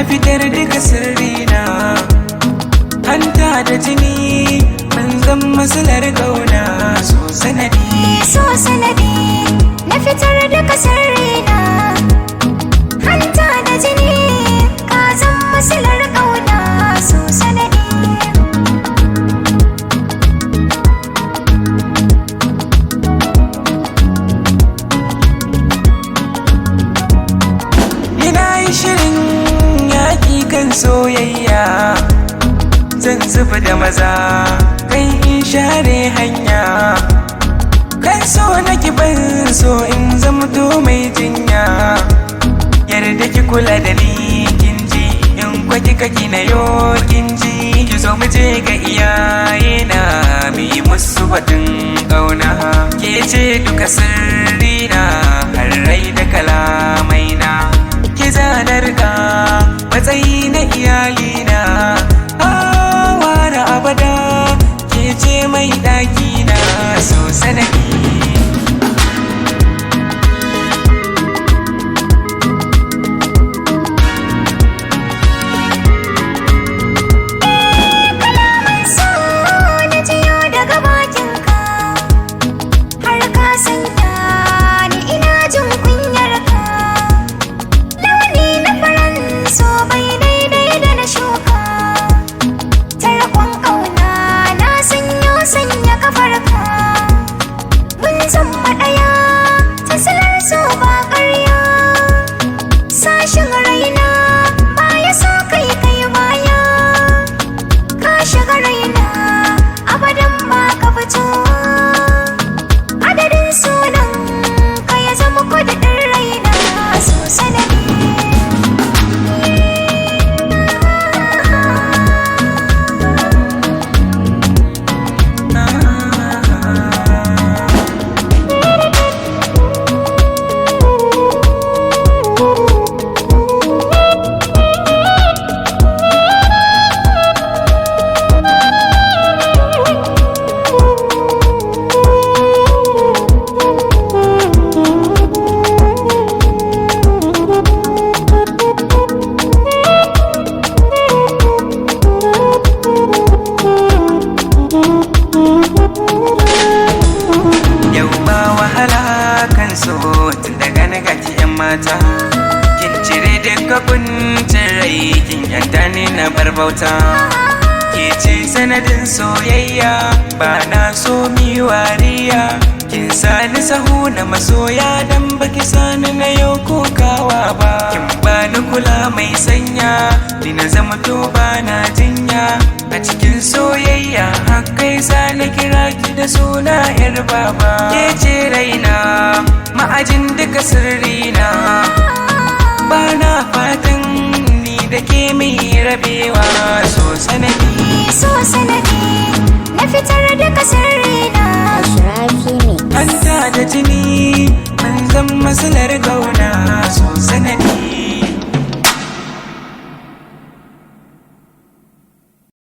fitar duka sirrina. Hanta da jini mun zama silar ƙauna. So sanadi, so sanadi na fitar duka sirrina. Hanta da jini ka zama silar ƙauna. So sanadi. Shirin yaƙi kan soyayya, zan zuba da maza kai in share hanya. Kan so na ban so in zamto mai jinya. Yarda ki kula da ni kin ji, in kwa kika gina yo kin ji. Ki zo mu je ga iyaye na mi musu batun ƙauna. Ke ce duka sirrina har rai da kalamai na. Zanar ka matsayi na iyalina, hawa da abada ke ce mai ɗakina. So sanadi, kalaman so na jiyo daga bakinka, har ka sanya ni ina jin kunyarka. So bai daidai da na shuka, tarkon ƙauna na sanya kafarka. Mun zama ɗaya ta silar so ba ƙarya. Sashin raina baya so kai baya. Ka shiga raina abadan ba ka fito. Adadin sunan ka ya zama kudin raina. So sanadi, so tun daga na gaki yan mata. Kin cire duka kuncin rai, kin yanta ni na bar bauta. Ke ce sanadin soyayya, ba na so mi wariya. Kin sani sahu na masoya dan baki sani na yau kokawa ba. Kin bani kula mai sanya, ni na zama to ba na jinya. A cikin soyayya hakai sani kira ki da suna yar baba. Ke ce raina ma'ajin duka sirrina, ba na fatan ni da ke mai rabewa. So sanadi, so sanadi na fitar duka sirrina. Hanta da jini mun zama silar ƙauna. So sanadi.